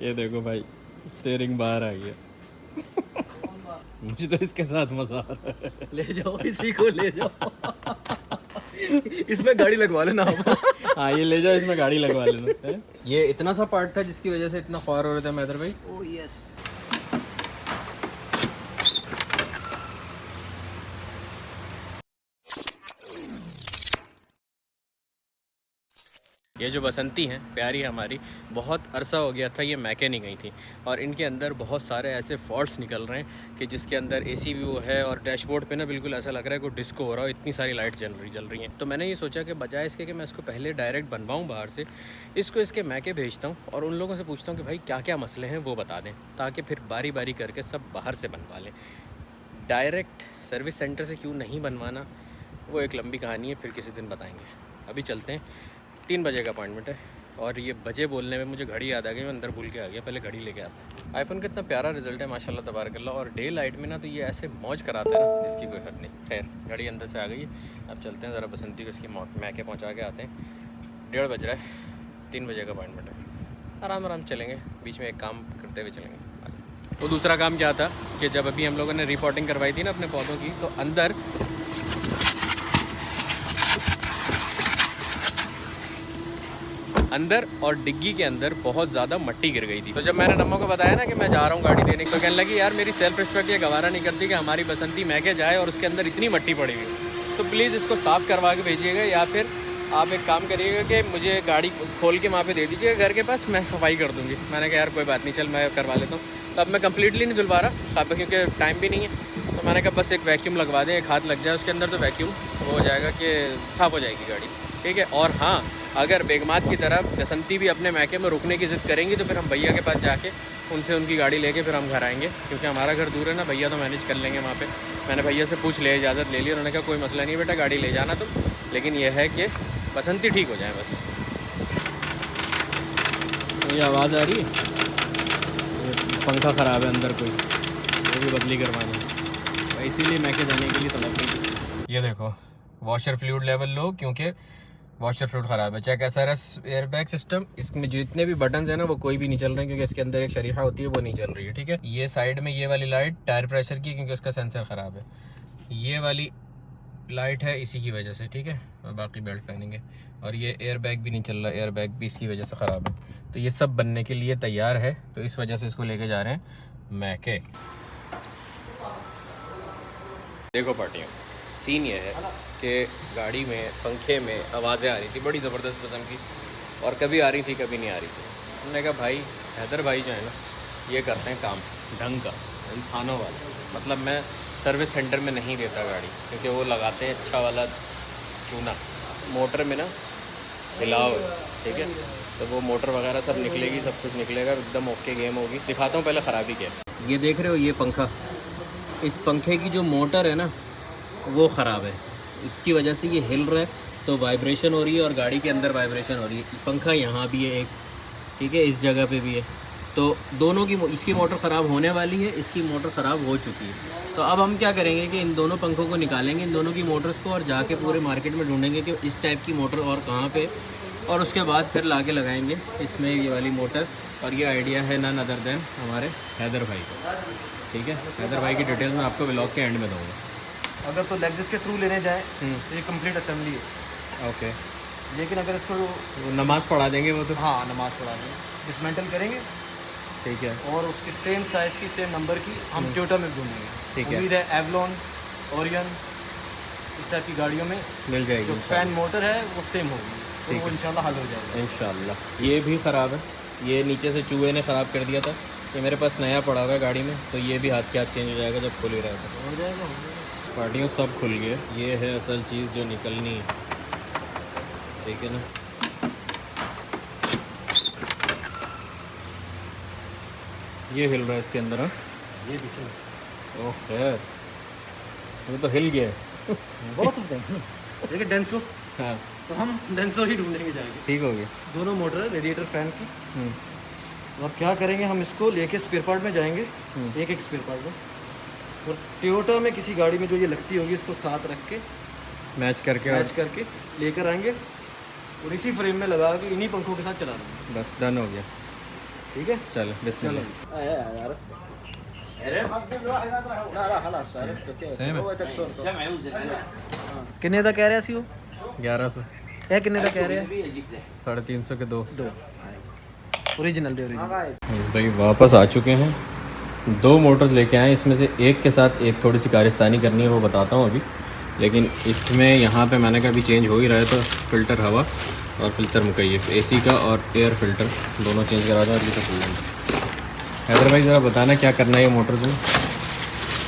ये देखो भाई, स्टीयरिंग बाहर आ गया। मुझे तो इसके साथ मजा आ रहा है। ले जाओ इसी को ले जाओ। इसमें गाड़ी लगवा लेना आप। हाँ ये ले जाओ, इसमें गाड़ी लगवा लेना। ये इतना सा पार्ट था जिसकी वजह से इतना ख्वार हो रहे थे मैदर भाई। Oh yes. ये जो बसंती हैं प्यारी हमारी, बहुत अरसा हो गया था ये मैकेनिक गई थी, और इनके अंदर बहुत सारे ऐसे फॉल्ट्स निकल रहे हैं कि जिसके अंदर एसी भी वो है, और डैशबोर्ड पे ना बिल्कुल ऐसा लग रहा है कि डिस्को हो रहा हो, इतनी सारी लाइट जल रही हैं। तो मैंने ये सोचा कि बजाय इसके कि मैं इसको पहले डायरेक्ट बनवाऊँ बाहर से, इसको इसके मैके भेजता हूँ और उन लोगों से पूछता हूँ कि भाई क्या क्या मसले हैं वो बता दें, ताकि फिर बारी बारी करके सब बाहर से बनवा लें। डायरेक्ट सर्विस सेंटर से क्यों नहीं बनवाना, वो एक लंबी कहानी है, फिर किसी दिन बताएंगे। अभी चलते हैं, 3 बजे का अपॉइंटमेंट है। और ये बजे बोलने में मुझे घड़ी याद आ गई, मैं अंदर भूल के आ गया, पहले घड़ी लेके आता है। आईफोन का इतना प्यारा रिजल्ट है माशाल्लाह तबारकल्लाह, और डे लाइट में ना तो ये ऐसे मौज कराता है ना जिसकी कोई हद नहीं। खैर घड़ी अंदर से आ गई है, अब चलते हैं ज़रा बसंती को इसकी मैके पहुँचा के आते हैं। 1:30 बज रहा है, 3 बजे का अपॉइंटमेंट है। आराम आराम चलेंगे, बीच में एक काम करते हुए चलेंगे। वो दूसरा काम क्या था कि जब अभी हम लोगों ने रिपोर्टिंग करवाई थी ना अपने पौधों की, तो अंदर और डिग्गी के अंदर बहुत ज़्यादा मट्टी गिर गई थी। तो जब मैंने नम्मा को बताया ना कि मैं जा रहा हूँ गाड़ी देने, तो कहने लगी यार मेरी सेल्फ रिस्पेक्ट ये गवारा नहीं करती कि हमारी बसंती मैके जाए और उसके अंदर इतनी मट्टी पड़ी हुई, तो प्लीज़ इसको साफ़ करवा के भेजिएगा, या फिर आप एक काम करिएगा कि मुझे गाड़ी खोल के वहाँ पे दे दीजिएगा घर के पास, मैं सफाई कर दूँगी। मैंने कहा यार कोई बात नहीं, चल मैं करवा लेता हूँ। तो अब मैं कम्प्लीटली नहीं धुलवा रहा क्योंकि टाइम भी नहीं है, तो मैंने कहा बस एक वैक्यूम लगवा दें, एक हाथ लग जाए उसके अंदर, तो वैक्यूम वो हो जाएगा कि साफ़ हो जाएगी गाड़ी, ठीक है। और हाँ, अगर बेगमात की तरह बसंती भी अपने मैके में रुकने की ज़िद करेंगी तो फिर हम भैया के पास जाके उनसे उनकी गाड़ी लेके फिर हम घर आएंगे, क्योंकि हमारा घर दूर है ना, भैया तो मैनेज कर लेंगे वहाँ पे। मैंने भैया से पूछ लिया, इजाज़त ले ली, उन्होंने कहा कोई मसला नहीं बेटा, गाड़ी ले जाना तुम, लेकिन यह है कि बसंती ठीक हो जाए बस। ये आवाज़ आ रही है, पंखा ख़राब है अंदर कोई, वो भी बदली करवानी है, इसीलिए मैके जाने के लिए तलब नहीं। ये देखो वॉशर फ्लूइड लेवल लो, क्योंकि वॉशर फ्लूइड ख़राब है। चेक SRS एयरबैग सिस्टम, इसमें जितने भी बटन्स हैं ना वो कोई भी नहीं चल रहे हैं, क्योंकि इसके अंदर एक शरीफा होती है वो नहीं चल रही है, ठीक है। ये साइड में ये वाली लाइट टायर प्रेशर की, क्योंकि उसका सेंसर ख़राब है। ये वाली लाइट है इसी की वजह से, ठीक है, और बाकी बेल्ट पहनेंगे। और ये एयरबैग भी नहीं चल रहा, एयरबैग भी इसकी वजह से ख़राब है। तो ये सब बनने के लिए तैयार है, तो इस वजह से इसको लेके जा रहे हैं मैके। देखो पार्टियों, सीन ये है कि गाड़ी में पंखे में आवाज़ें आ रही थी बड़ी ज़बरदस्त किस्म की, और कभी आ रही थी कभी नहीं आ रही थी। हमने कहा भाई हैदर भाई जो है ना ये करते हैं काम ढंग का, इंसानों वाला, मतलब मैं सर्विस सेंटर में नहीं देता गाड़ी, क्योंकि वो लगाते हैं अच्छा वाला चूना मोटर में ना, हिलाओ, ठीक है, तो वो मोटर वगैरह सब निकलेगी, सब कुछ निकलेगा, एकदम ओके गेम होगी। दिखाता हूँ पहले ख़राबी क्या है। ये देख रहे हो ये पंखा, इस पंखे की जो मोटर है ना वो ख़राब है, इसकी वजह से ये हिल रहा है, तो वाइब्रेशन हो रही है और गाड़ी के अंदर वाइब्रेशन हो रही है। पंखा यहाँ भी है एक, ठीक है, इस जगह पे भी है, तो दोनों की, इसकी मोटर ख़राब होने वाली है, इसकी मोटर ख़राब हो चुकी है। तो अब हम क्या करेंगे कि इन दोनों पंखों को निकालेंगे, इन दोनों की मोटर्स को, और जाके पूरे मार्केट में ढूंढेंगे कि इस टाइप की मोटर और कहाँ पे, और उसके बाद फिर ला के लगाएँगे इसमें ये वाली मोटर। और ये आइडिया है नन अदर देन हमारे हैदर भाई को, ठीक है। हैदर भाई की डिटेल्स मैं आपको व्लॉग के एंड में दूँगा। अगर तो लेग्स के थ्रू लेने जाए तो ये कंप्लीट असेंबली है, ओके, लेकिन अगर इसको नमाज़ पढ़ा देंगे वो तो, हाँ नमाज पढ़ा देंगे, डिसमेंटल करेंगे, ठीक है, और उसकी सेम साइज़ की सेम नंबर की हम टोयोटा में ढूंढेंगे, ठीक है। उम्मीद है एवलॉन, ओरियन, इस टाइप की गाड़ियों में मिल जाएगी। जो फैन मोटर है वो सेम होगी, तो वो इंशाल्लाह हल हो जाएगा इंशाल्लाह। ये भी ख़राब है, ये नीचे से चूहे ने ख़राब कर दिया था, ये मेरे पास नया पड़ा हुआ है गाड़ी में, तो ये भी हाथ के हाथ चेंज हो जाएगा जब खुल ही रहेगा। हो जाएगा। पार्टियों सब खुल गए, ये है असल चीज़ जो निकलनी है, ठीक है ना। ये हिल रहा है इसके अंदर, हाँ ये भी सही, ओह खैर, वो तो हिल गया है। बहुत होते हैं, देखिए डेंसो, हाँ तो हम डेंसो ही ढूंढेंगे जाएंगे, ठीक हो गया। दोनों मोटर है रेडिएटर फैन की। तो अब क्या करेंगे, हम इसको लेके स्पेयर पार्ट में जाएंगे, एक एक स्पेयर पार्ट में, और टोयोटा में किसी गाड़ी में जो ये लगती होगी इसको साथ रख के मैच करके लेकर आएंगे, और इसी फ्रेम में लगा के इन्हीं पंखों के साथ चला देंगे। बस डन हो गया। ठीक है चलो बिस्मिल्लाह। सेम है। किन्ने दा कह रहा सी वो 1100 ਇਹ ਕਿੰਨੇ ਦਾ ਕਹਿ ਰਿਹਾ 350 के 2। ओरिजिनल दे ओरिजिनल भाई वापस आ चुके हैं, 2 मोटर्स लेके आए, इसमें से एक के साथ एक थोड़ी सी कारिस्तानी करनी है, वो बताता हूँ अभी। लेकिन इसमें यहाँ पे मैंने कहा अभी चेंज हो ही रहा है, तो फ़िल्टर हवा और फ़िल्टर मुकैयफ एसी का और एयर फ़िल्टर दोनों चेंज करा दूँ। और ये तो कूलेंट। हैदर भाई ज़रा बताना क्या करना है ये मोटर्स में।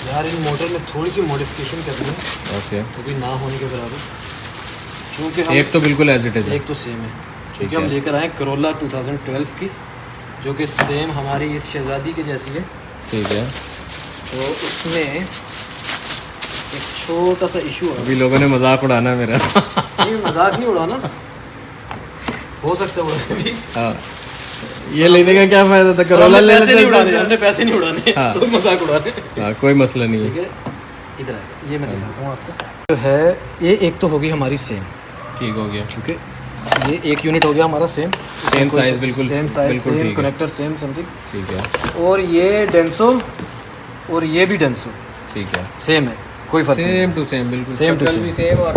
यार इन मोटर में थोड़ी सी मॉडिफिकेशन करनी है, ओके। तो भी ना होने के बराबर, क्योंकि हम एक तो बिल्कुल एज इट इज़ है, एक तो सेम है, क्योंकि हम लेकर आए करोला 2012 की, जो कि सेम हमारी इस शहजादी के जैसी है। ठीक है। तो उसमें एक छोटा सा इशू है। अभी लोगों ने मजाक उड़ाना मेरा। नहीं मजाक नहीं उड़ाना, हो सकता है उड़ाने भी। हाँ, ये लेने का क्या फ़ायदा था, करोला ले पैसे नहीं लेते। उड़ाने, हमने पैसे नहीं उड़ाने, हाँ। तो मजाक उड़ाते। हाँ, कोई मसला नहीं ठीक है। है, इधर आएगा, ये मैं दिखाता हूँ आपको। तो है ये एक तो होगी हमारी सेम, ठीक हो गया। ठीक है, ये एक यूनिट हो गया हमारा सेम साइज़ बिल्कुल सेम साइज, बिल्कुल ठीक सेम है। Connector same something. ठीक है, और ये डेंसो और ये भी डेंसो ठीक है। सेम है, कोई फर्क नहीं। सेम टू सेम बिल्कुल, Same to शक्ल same। भी सेम और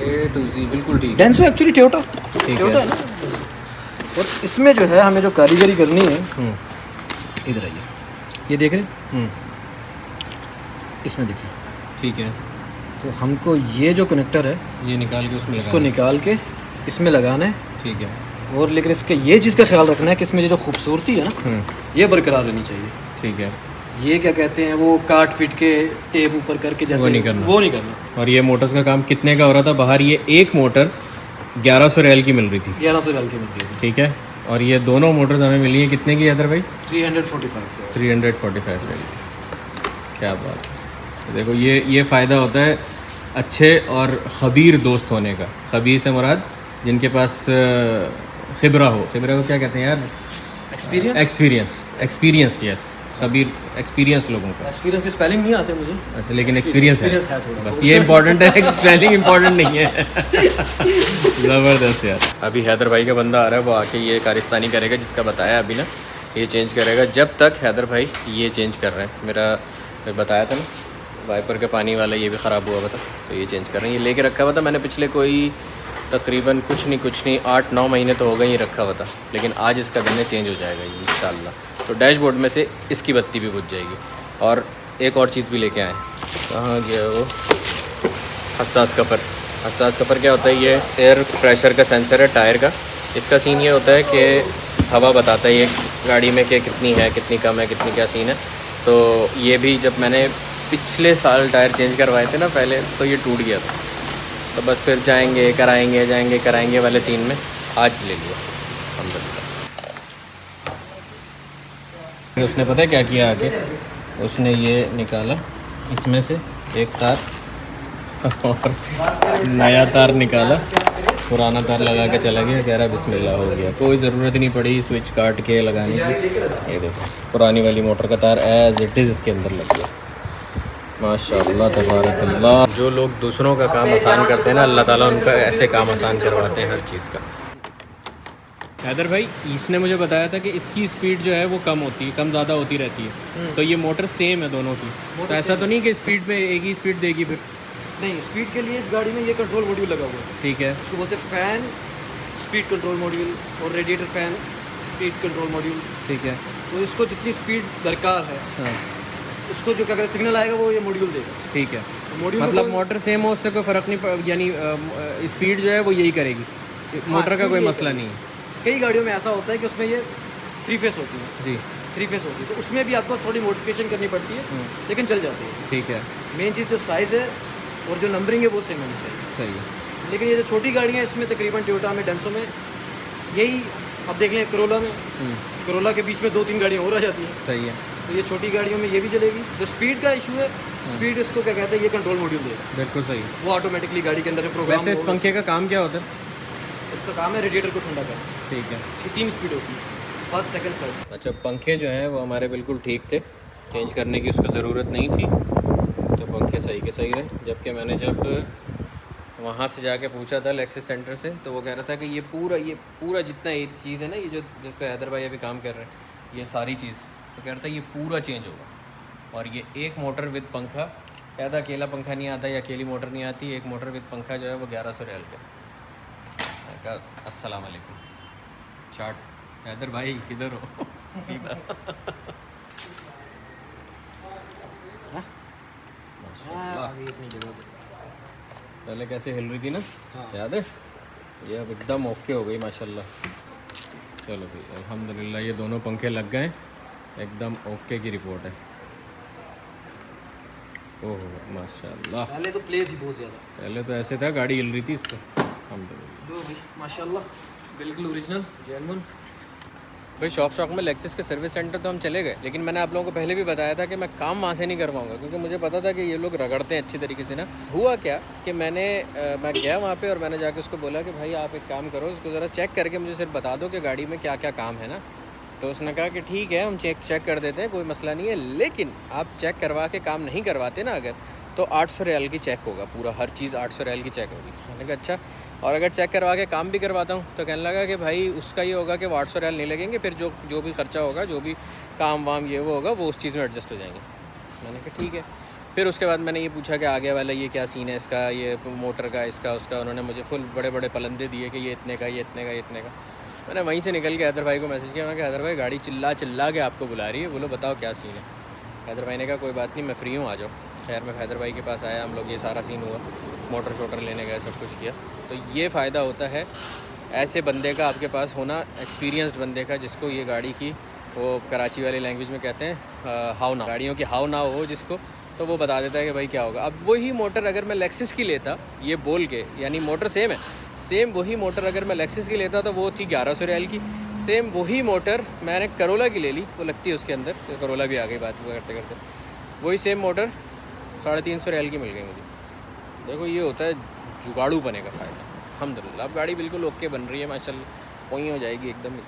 ए टू जी बिल्कुल ठीक है। डेंसो एक्चुअली टोयोटा है। टोयोटा है ना। और इसमें जो है हमें जो कारीगरी करनी है, इधर आइए, ये देख रहे हैं, इसमें देखिए, ठीक है। तो हमको ये जो कनेक्टर है ये निकाल के उसमें इसको निकाल के इसमें लगाना है। ठीक है। और लेकिन इसका ये चीज़ का ख्याल रखना है कि इसमें ये जो खूबसूरती है ना, ये बरकरार रहनी चाहिए। ठीक है। ये क्या कहते हैं, वो काट पीट के टेप ऊपर करके जैसे वो नहीं करना। वो नहीं करना। और ये मोटर्स का काम कितने का हो रहा था बाहर, ये एक मोटर 1100 रियाल की मिल रही थी, 1100 रियाल की मिलती है, ठीक है। और ये दोनों मोटर्स हमें मिली है कितने की हैदर भाई? 345 345 रियाल। क्या बात है। तो देखो ये फ़ायदा होता है अच्छे और खबीर दोस्त होने का। खबीर से मुराद जिनके पास खिबरा हो, खिबरा को क्या कहते हैं यार? एक्सपीरियंस यस, खबीर एक्सपीरियंस लोगों का। एक्सपीरियंस की स्पेलिंग नहीं आते मुझे, अच्छा, लेकिन एक्सपीरियंस है थोड़ा। बस, ये इंपॉर्टेंट है, स्पेलिंग इंपॉर्टेंट नहीं है। ज़बरदस्त यार। अभी हैदर भाई का बंदा आ रहा है, वो आके ये कारिस्तानी करेगा जिसका बताया अभी ना, ये चेंज करेगा। जब तक हैदर भाई ये चेंज कर रहे हैं, मेरा बताया था ना वाइपर का पानी वाला, ये भी ख़राब हुआ था, तो ये चेंज कर रहे हैं। ये लेके रखा हुआ था मैंने पिछले कोई तकरीबन कुछ नहीं 8-9 महीने तो हो गए ये रखा हुआ था, लेकिन आज इसका दिन चेंज हो जाएगा ये इंशाल्लाह। तो डैशबोर्ड में से इसकी बत्ती भी बुझ जाएगी। और एक और चीज़ भी लेके आए, कहाँ गया वो, हसास कपर। हसास कपर क्या होता है? ये एयर प्रेशर का सेंसर है टायर का। इसका सीन ये होता है कि हवा बताता है ये गाड़ी में कि कितनी है, कितनी कम है, कितनी क्या सीन है। तो ये भी जब मैंने पिछले साल टायर चेंज करवाए थे ना पहले, तो ये टूट गया था, तो बस फिर जाएंगे कराएंगे वाले सीन में आज ले लिया अल्हम्दुलिल्लाह। उसने पता है क्या किया आके, उसने ये निकाला इसमें से एक तार और नया तार निकाला, पुराना तार लगा के चला गया, कह रहा बिस्मिल्लाह हो गया। कोई ज़रूरत नहीं पड़ी स्विच काट के लगाने की। ये देखो पुरानी वाली मोटर का तार एज इट इज़ इसके अंदर लग गया। माशाअल्लाह तबारकल्लाह। जो लोग दूसरों का काम आसान करते हैं ना, अल्लाह ताला उनका ऐसे काम आसान करवाते हैं हर चीज़ का। हैदर भाई इसने मुझे बताया था कि इसकी स्पीड जो है वो कम ज़्यादा होती रहती है, तो ये मोटर सेम है दोनों की, तो ऐसा तो नहीं कि स्पीड पे एक ही स्पीड देगी फिर? नहीं, स्पीड के लिए इस गाड़ी में ये कंट्रोल मॉड्यूल लगा हुआ है, ठीक है। उसको बोलते हैं फ़ैन स्पीड कंट्रोल मॉड्यूल और radiator fan speed control module, ठीक है। तो इसको जितनी स्पीड दरकार है, हाँ उसको जो क्या कहते सिग्नल आएगा वो ये मॉड्यूल देगा, ठीक है। मॉड्यूल मतलब मोटर सेम हो उससे कोई फ़र्क नहीं यानी स्पीड जो है वो यही करेगी, मोटर का कोई मसला नहीं है। कई गाड़ियों में ऐसा होता है कि उसमें ये 3 फेस होती है जी, 3 फेस होती है, तो उसमें भी आपको थोड़ी मॉडिफिकेशन करनी पड़ती है, लेकिन चल जाती है। ठीक है, मेन चीज़ जो साइज़ है और जो नंबरिंग है वो सेम होनी चाहिए। सही है। लेकिन ये जो छोटी गाड़ियाँ इसमें तकरीबन टोयोटा में, डेंसो में यही, अब देख लें करोला में, करोला के बीच में 2-3 गाड़ियाँ और आ जाती हैं, सही है। तो ये छोटी गाड़ियों में ये भी चलेगी। जो स्पीड का इशू है, स्पीड इसको क्या कहते हैं, ये कंट्रोल मॉड्यूल देगा, बिल्कुल सही है। वो ऑटोमेटिकली गाड़ी के अंदर प्रोग्राम। वैसे इस पंखे का काम क्या होता है? इसका काम है रेडिएटर को ठंडा करना। ठीक है। इसकी 3 स्पीड होती है, फर्स्ट सेकंड थर्ड। अच्छा, पंखे जो हैं वो हमारे बिल्कुल ठीक थे, चेंज करने की उसको ज़रूरत नहीं थी, तो पंखे सही के सही रहे। जबकि मैंने जब वहाँ से जाके पूछा था लेक्सिस सेंटर से, तो वो कह रहा था कि ये पूरा जितना ये चीज़ है ना, ये जो जिस पे हैदर भाई अभी काम कर रहे हैं, ये सारी चीज़, तो कह रहा था ये पूरा चेंज होगा। और ये एक मोटर विद पंखा, कहता अकेला पंखा नहीं आता या अकेली मोटर नहीं आती, एक मोटर विद पंखा जो है वो 1100 रियाल का। अस्सलाम वालेकुम चार्ट। हैदर भाई किधर हो? सीधा पहले कैसे हिल रही थी ना, याद है? ये अब एकदम ओके हो गई माशाल्लाह। चलो भाई अल्हम्दुलिल्लाह, ये दोनों पंखे लग गए, एकदम ओके की रिपोर्ट है। ओह माशाल्लाह, पहले तो प्ले थी बहुत ज़्यादा, पहले तो ऐसे था गाड़ी हिल रही थी इससे। अल्हम्दुलिल्लाह माशाल्लाह बिल्कुल ओरिजिनल जेन्युइन। भाई शौक में लेक्सिस के सर्विस सेंटर तो हम चले गए, लेकिन मैंने आप लोगों को पहले भी बताया था कि मैं काम वहाँ से नहीं कर पाऊँगा, क्योंकि मुझे पता था कि ये लोग रगड़ते हैं अच्छी तरीके से ना। हुआ क्या कि मैं गया वहाँ पे और मैंने जाके उसको बोला कि भाई आप एक काम करो, उसको ज़रा चेक करके मुझे सिर्फ बता दो कि गाड़ी में क्या क्या काम है ना। तो उसने कहा कि ठीक है हम चेक कर देते हैं, कोई मसला नहीं है, लेकिन आप चेक करवा के काम नहीं करवाते ना अगर, तो 800 रियाल की चेक होगा, पूरा हर चीज़ 800 रियाल की चेक होगी। मैंने कहा अच्छा, और अगर चेक करवा के काम भी करवाता हूँ तो कहने लगा कि भाई उसका ये होगा कि वो 800 रियाल नहीं लगेंगे, फिर जो भी खर्चा होगा, जो भी काम वाम ये वो होगा, वो उस चीज़ में एडजस्ट हो जाएंगे। मैंने कहा ठीक है। फिर उसके बाद मैंने ये पूछा कि आगे वाला ये क्या सीन है इसका, ये मोटर का, इसका उसका। उन्होंने मुझे फुल बड़े बड़े पलंदे दिए कि ये इतने का, ये इतने का, ये इतने का। मैंने वहीं से निकल के हैदर भाई को मैसेज किया, मैं हैदर भाई गाड़ी चिल्ला के आपको बुला रही है, बोलो बताओ क्या सीन है। हैदर भाई ने कहा कोई बात नहीं, मैं फ्री हूँ, आ जाओ। खैर मैं हैदर भाई के पास आया, हम लोग ये सारा सीन हुआ, मोटर शोटर लेने गए, सब कुछ किया। तो ये फ़ायदा होता है ऐसे बंदे का आपके पास होना, एक्सपीरियंस्ड बंदे का, जिसको ये गाड़ी की, वो कराची वाली लैंग्वेज में कहते हैं हाउ ना, गाड़ियों की हाउ ना हो जिसको, तो वो बता देता है कि भाई क्या होगा। अब वही मोटर अगर मैं लेक्सिस की लेता, ये बोल के, यानी मोटर सेम है, सेम वही मोटर अगर मैं लेक्सिस की लेता तो वो थी 1100 रियाल की। सेम वही मोटर मैंने करोला की ले ली, वो लगती है उसके अंदर, तो करोला भी आ गई बात वो करते करते। वही सेम मोटर 350 रियाल की मिल गई मुझे। देखो ये होता है जुगाड़ू बने का फ़ायदा। अल्हम्दुलिल्लाह अब गाड़ी बिल्कुल ओके बन रही है माशाल्लाह, वहीं हो जाएगी एकदम।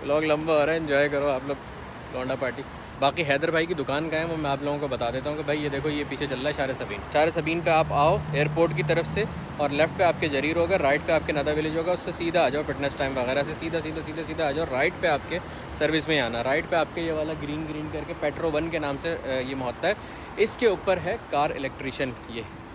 व्लॉग लंबा हो रहा है, एंजॉय करो आप लोग, लौंडा पार्टी। बाकी हैदर भाई की दुकान का है वो मैं आप लोगों को बता देता हूँ कि भाई ये देखो ये पीछे चल रहा है शार सबीन पे आप आओ एयरपोर्ट की तरफ से, और लेफ्ट पे आपके जरीर होगा, राइट पे आपके नदा विलेज होगा, उससे सीधा आ जाओ फिटनेस टाइम वगैरह से, सीधा आ जाओ। राइट पे आपके सर्विस में आना, राइट पे आपके ये वाला ग्रीन करके पेट्रो 1 के नाम से ये मोहत्ता है, इसके ऊपर है कार इलेक्ट्रीशियन,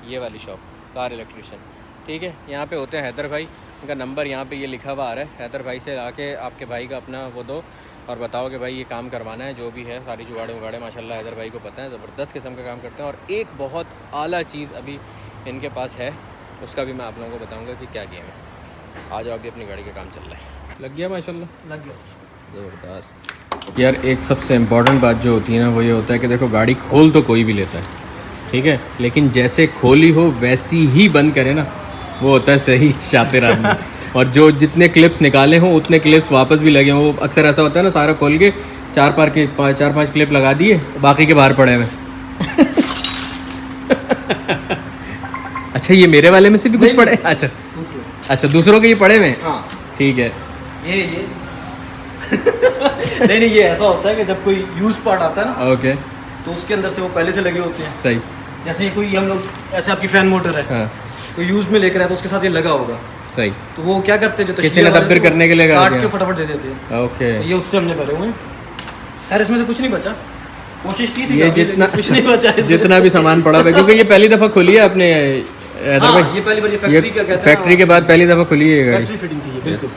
ये वाली शॉप कार इलेक्ट्रीशियन, ठीक है। यहाँ पे होते हैं हैदर भाई, उनका नंबर यहाँ पे ये लिखा हुआ आ रहा है। हैदर भाई से आके आपके भाई का अपना वो दो और बताओ कि भाई ये काम करवाना है, जो भी है सारी जुगाड़े माशाल्लाह हैदर भाई को पता है, ज़बरदस्त किस्म का काम करते हैं। और एक बहुत आला चीज़ अभी इनके पास है, उसका भी मैं आप लोगों को बताऊँगा कि क्या गेम है। आ जाओ, अभी अपनी गाड़ी का काम चल रहा है। लग गया माशाल्लाह, लग गया ज़बरदस्त। यार एक सबसे इम्पॉर्टेंट बात जो होती है ना, वो ये होता है कि देखो गाड़ी खोल तो कोई भी लेता है, ठीक है, लेकिन जैसे खोली हो वैसी ही बंद करे ना, वो होता है सही शातिर आदमी। और जो जितने क्लिप्स निकाले हों उतने क्लिप्स वापस भी लगे हों। वो अक्सर ऐसा होता है ना, सारा खोल के 4-5 क्लिप लगा दिए, बाकी के बाहर पड़े हुए। अच्छा ये मेरे वाले में से भी कुछ पड़े? अच्छा दूसरों के ये पड़े हुए? हाँ ठीक है। ये नहीं ये ऐसा होता है कि जब कोई यूज पार्ट आता है ना, ओके, तो उसके अंदर से वो पहले से लगे होते हैं। सही। जैसे कोई हम लोग ऐसे आपकी फैन मोटर है, हाँ कोई यूज में लेकर आया तो उसके साथ ये लगा होगा, सही। तो वो क्या करते हैं, जो किसी ने तब्दील करने के लिए काट के फटाफट दे देते हैं। ओके, तो ये उससे हमने भरे हुए हैं। खैर इसमें से कुछ नहीं बचा, कोशिश की थी ये काफी, जितना लेकिन कुछ नहीं बचा इसमें। जितना भी सामान पड़ा है, क्योंकि ये पहली दफ़ा खुली है अपने हाँ, ये पहली बार ये फैक्ट्री का कहते हैं, फैक्ट्री के बाद पहली दफ़ा खुली है गाड़ी। फैक्ट्री फिटिंग थी ये, बिल्कुल।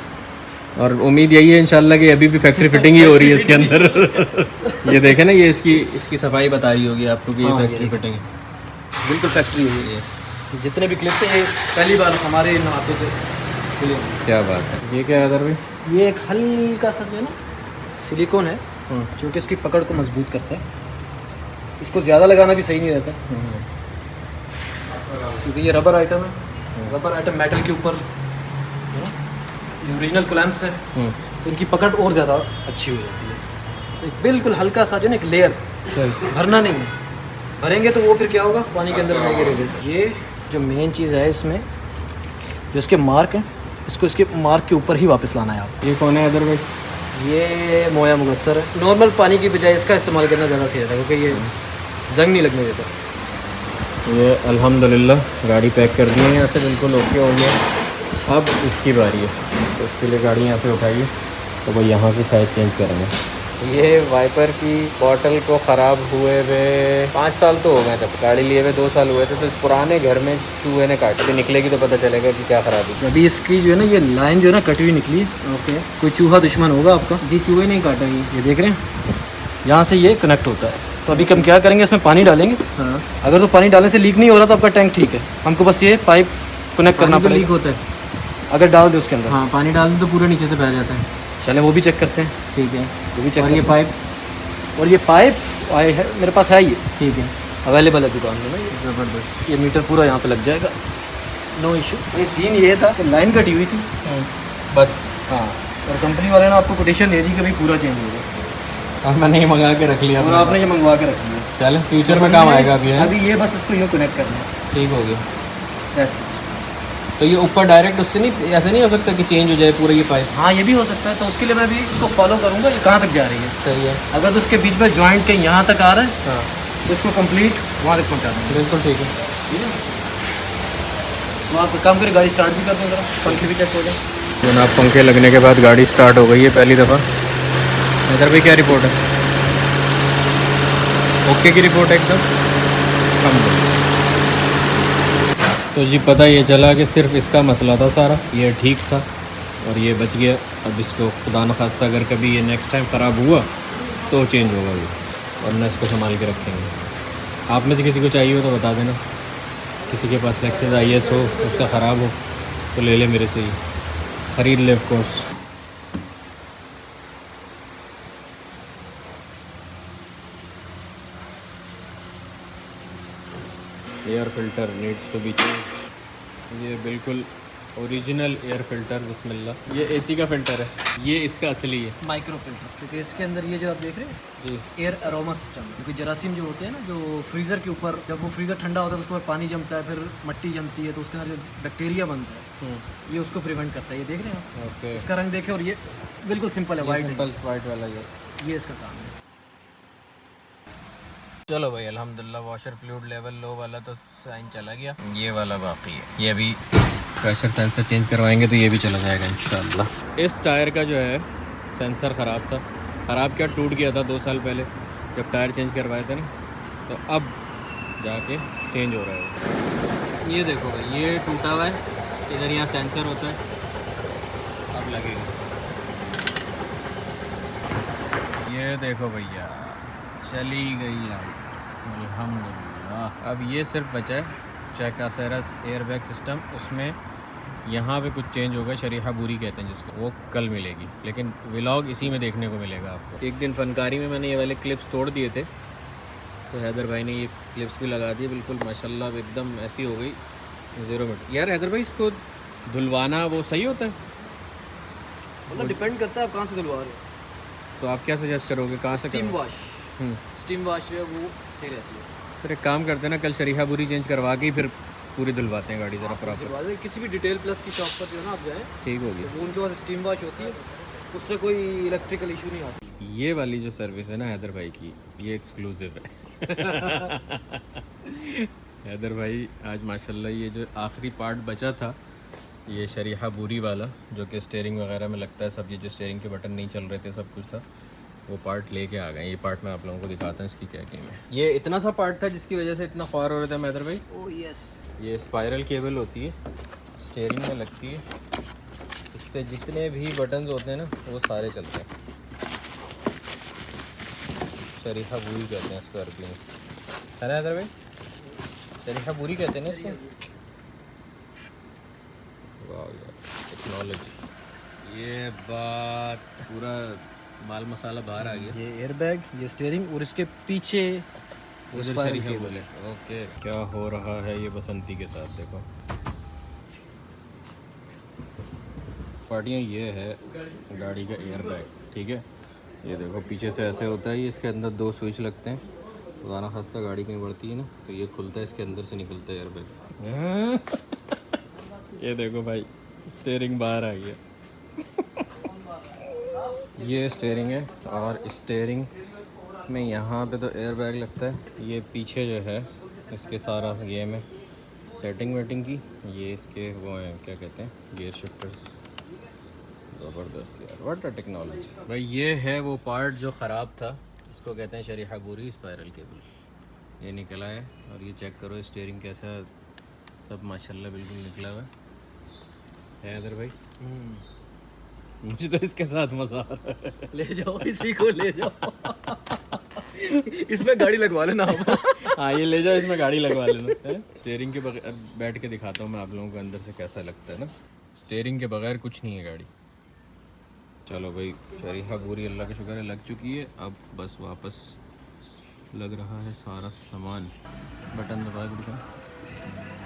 और उम्मीद यही है इंशाल्लाह कि अभी भी फैक्ट्री फिटिंग ही हो रही है इसके अंदर। ये देखें ना, ये इसकी सफाई बता रही होगी आपको कि ये हाँ, फैक्ट्री फिटिंग है, बिल्कुल फैक्ट्री हुई है। जितने भी क्लिप्स हैं ये पहली बार हमारे इन हाथों से खुले हैं। क्या बात है। ये क्या है भाई? ये एक हल्का सा जो है ना सिलिकॉन है, जो कि इसकी पकड़ को मजबूत करता है। इसको ज़्यादा लगाना भी सही नहीं रहता, क्योंकि ये रबर आइटम है। रबर आइटम मेटल के ऊपर ओरिजिनल क्लैंप्स है, तो इनकी पकड़ और ज़्यादा अच्छी हो जाती है। एक बिल्कुल हल्का सा जो ना एक लेयर, भरना नहीं है, भरेंगे तो वो फिर क्या होगा, पानी के अंदर नहीं गिरेगा। ये जो मेन चीज़ है इसमें, जो इसके मार्क हैं, इसको इसके मार्क के ऊपर ही वापस लाना है आपको। ये कौन है अदर भाई? ये मोया मुगत्तर है। नॉर्मल पानी की बजाय इसका इस्तेमाल करना ज़्यादा सही रहता है, क्योंकि ये जंग नहीं लगने देता। ये अल्हम्दुलिल्लाह गाड़ी पैक कर दी है यहाँ से, बिल्कुल ओके हो गया। अब इसकी बारी है, तो उसके लिए गाड़ी यहाँ से उठाइए, तो वो यहाँ से शायद चेंज करेंगे। ये वाइपर की बॉटल को ख़राब हुए हुए 5 साल तो हो गए, तब गाड़ी लिए हुए 2 साल हुए थे। तो पुराने घर में चूहे ने काटी, निकलेगी तो पता चलेगा कि क्या ख़राबी। अभी इसकी जो है ना ये लाइन जो है ना कटी हुई निकली है। ओके, कोई चूहा दुश्मन होगा आपका जी, चूहे नहीं काटा ये देख रहे हैं, यहाँ से ये कनेक्ट होता है। तो अभी हम क्या करेंगे, इसमें पानी डालेंगे। हाँ, अगर तो पानी डालने से लीक नहीं हो रहा तो आपका टैंक ठीक है, हमको बस ये पाइप कनेक्ट करना पड़ेगा। लीक होता है अगर डाल दो उसके अंदर। हाँ, पानी डाल दो तो पूरे नीचे से बह जाता है। चलें वो भी चेक करते हैं। ठीक है, वो भी चेक। और ये पाइप आए है मेरे पास है, ये ठीक है, अवेलेबल है दुकान में ना। ये ज़बरदस्त, ये मीटर पूरा यहाँ पे लग जाएगा, नो इशू। ये सीन ये था कि लाइन कटी हुई थी बस। हाँ, और कंपनी वाले ने आपको कोटेशन दे दी कि भाई पूरा चेंज हो गया, और मैंने ये मंगा के रख लिया, और आपने ये मंगवा के रख लिया। चलो फ्यूचर में काम आएगा अभी। अभी ये बस इसको यूँ कनेक्ट करना है, ठीक हो गया। तो ये ऊपर डायरेक्ट उससे नहीं, ऐसा नहीं हो सकता कि चेंज हो जाए पूरा ये पाइप? हाँ, ये भी हो सकता है। तो उसके लिए मैं भी इसको फॉलो करूँगा, ये कहाँ तक जा रही है। सही है, अगर तो उसके बीच में जॉइंट कहीं यहाँ तक आ रहा है, हाँ, तो इसको कंप्लीट वहाँ तक पहुँचा देंगे। बिल्कुल ठीक है, ठीक है। तो आप काम करें, गाड़ी स्टार्ट भी कर दें, ज़रा पंखे भी चेक हो जाए। जनाब पंखे लगने के बाद गाड़ी स्टार्ट हो गई है पहली दफ़ा। इधर भी क्या रिपोर्ट है? ओके की रिपोर्ट है एकदम। तो जी पता ये चला कि सिर्फ इसका मसला था सारा, ये ठीक था और ये बच गया। अब इसको खुदा न खास्ता अगर कभी ये नेक्स्ट टाइम ख़राब हुआ तो चेंज होगा ये, वरना इसको संभाल के रखेंगे। आप में से किसी को चाहिए हो तो बता देना, किसी के पास लेक्सस IS हो, उसका ख़राब हो तो ले ले मेरे से ही, ख़रीद ले of course. Air filter needs to be change. ये बिल्कुल ओरिजिनल एयर फिल्टर, बिस्मिल्लाह। ये AC का फिल्टर है, ये इसका असली है माइक्रो फिल्टर, क्योंकि इसके अंदर ये जो आप देख रहे हैं जी एयर अरोमा सिस्टम, क्योंकि जरासीम जो होते हैं ना, जो फ्रीज़र के ऊपर, जब वो फ्रीज़र ठंडा होता है तो उसके ऊपर पानी जमता है, फिर मिट्टी जमती है, तो उसके अंदर जो बैक्टीरिया बनता है ये उसको प्रिवेंट करता है। ये देख रहे हैं आप, ओके। इसका रंग देखें, और ये बिल्कुल सिंपल है, वाइट वाला। यस, ये इसका काम है। चलो भाई अल्हम्दुलिल्लाह, वॉशर फ्लूइड लेवल लो वाला तो साइन चला गया, ये वाला बाकी है। ये अभी प्रेशर सेंसर चेंज करवाएंगे तो ये भी चला जाएगा इंशाल्लाह। इस टायर का जो है सेंसर ख़राब था, ख़राब क्या टूट गया था 2 साल पहले जब टायर चेंज करवाए थे ना, तो अब जाके चेंज हो रहा है। ये देखो भाई, ये टूटा हुआ है, इधर यहाँ सेंसर होता है, अब लगेगा। ये देखो भैया, चली गई लाइट अल्हम्दुलिल्लाह। अब ये सिर्फ बचा है चेक असरस एयरबैग सिस्टम, उसमें यहाँ पे कुछ चेंज होगा, शरीहा बुरी कहते हैं जिसको, वो कल मिलेगी, लेकिन व्लॉग इसी में देखने को मिलेगा आपको। एक दिन फनकारी में मैंने ये वाले क्लिप्स तोड़ दिए थे, तो हैदर भाई ने ये क्लिप्स भी लगा दिए, बिल्कुल माशाल्लाह एकदम ऐसी हो गई 0 मिनट। यार हैदर भाई, इसको धुलवाना वो सही होता है? मतलब डिपेंड करता है आप कहाँ से धुलवा रहे हो। तो आप क्या सजेस्ट करोगे, कहाँ से? Steam wash. स्टीम वॉश जो है वो सही रहती है। फिर एक काम करते हैं ना, कल शरीहा बुरी चेंज करवा के फिर पूरी धुलवाते हैं गाड़ी ज़रा प्रॉपर। किसी भी डिटेल प्लस की शॉप पर जो है ना आप जाएँ, ठीक होगी, तो उनके पास स्टीम वॉश होती है, उससे कोई इलेक्ट्रिकल इशू नहीं आती। ये वाली जो सर्विस है ना हैदर भाई की, ये एक्सक्लूसिव है। हैदर भाई आज माशाल्लाह ये जो आखिरी पार्ट बचा था, ये शरीहा बुरी वाला, जो कि स्टीयरिंग वगैरह में लगता है सब, ये जो स्टीयरिंग के बटन नहीं चल रहे थे सब कुछ था, वो पार्ट लेके आ गए। ये पार्ट मैं आप लोगों को दिखाता हूँ इसकी क्या कीमत है। ये इतना सा पार्ट था जिसकी वजह से इतना ख्वार हो रहा था हैदर भाई। ओह यस, ये स्पाइरल केबल होती है, स्टीयरिंग में लगती है, इससे जितने भी बटन्स होते हैं ना वो सारे चलते हैं। शरीहा बुरी कहते हैं इसको अरबी में, है ना हैदर भाई? शरीहा बुरी कहते हैं ना इसको। वाह यार, टेक्नोलॉजी, ये बात पूरा माल मसाला बाहर आ गया। ये एयरबैग, ये स्टीयरिंग, और इसके पीछे स्पाइरल केबल है। ओके, क्या हो रहा है ये बसंती के साथ, देखो पार्टियाँ। ये है गाड़ी का एयरबैग, ठीक है। ये देखो पीछे से ऐसे होता है, ये इसके अंदर 2 स्विच लगते हैं, खुदा खास्ता गाड़ी कहीं बढ़ती है ना तो ये खुलता है, इसके अंदर से निकलता है एयरबैग। ये देखो भाई, स्टीयरिंग बाहर आ गया। ये स्टीयरिंग है, और स्टीयरिंग में यहाँ पे तो एयरबैग लगता है, ये पीछे जो है इसके सारा गेम है सेटिंग वेटिंग की। ये इसके वो हैं क्या कहते हैं, गियर शिफ्टर्स। ज़बरदस्त यार, व्हाट अ टेक्नोलॉजी। भाई ये है वो पार्ट जो ख़राब था, इसको कहते हैं शरीहा बुरी स्पायरल केबल। ये निकला है और ये चेक करो स्टीयरिंग कैसा, सब माशाल्लाह बिल्कुल निकला हुआ है इधर भाई। मुझे तो इसके साथ मज़ा आ रहा है। ले जाओ इसी को ले जाओ। इसमें गाड़ी लगवा लेना आप। हाँ ये ले जाओ, इसमें गाड़ी लगवा लेना। स्टीयरिंग के बगैर बैठ के दिखाता हूँ मैं आप लोगों को अंदर से कैसा लगता है ना। स्टीयरिंग के बगैर कुछ नहीं है गाड़ी। चलो भाई, शरीहा पूरी अल्लाह का शुक्र है लग चुकी है। अब बस वापस लग रहा है सारा सामान। बटन दबा के दिखा,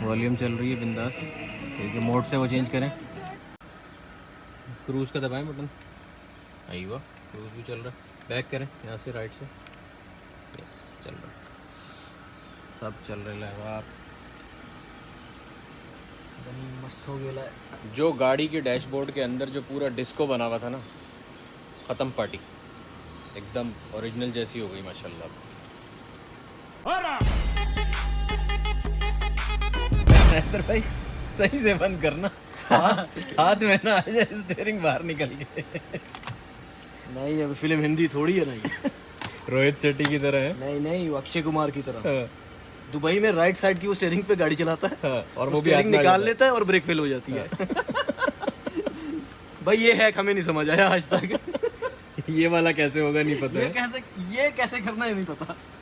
वॉल्यूम चल रही है बिंदास। ठीक है, मोड से वो चेंज करें। क्रूज़ का दबाएं बटन, आई वाह क्रूज़ भी चल रहा है। बैक करें यहाँ से राइट से, यस चल रहा है, सब चल रहा है। आप मस्त हो गया। जो गाड़ी के डैशबोर्ड के अंदर जो पूरा डिस्को बना हुआ था ना, ख़त्म पार्टी, एकदम ओरिजिनल जैसी हो गई माशाल्लाह। हैदर भाई सही से बंद करना, हाथ में ना आ जाए स्टीयरिंग बाहर निकल के। नहीं अब फिल्म हिंदी थोड़ी है। नहीं रोहित शेट्टी की तरह है। नहीं नहीं, वो अक्षय कुमार की तरह। हाँ, दुबई में राइट साइड की वो स्टीयरिंग पे गाड़ी चलाता है हाँ, और वो भी स्टीयरिंग हाथ में आ निकाल जाता लेता है और ब्रेक फेल हो जाती है। भाई ये हैक हमें नहीं समझ आया आज तक। है। ये वाला कैसे होगा नहीं पता है। ये कैसे करना है नहीं पता।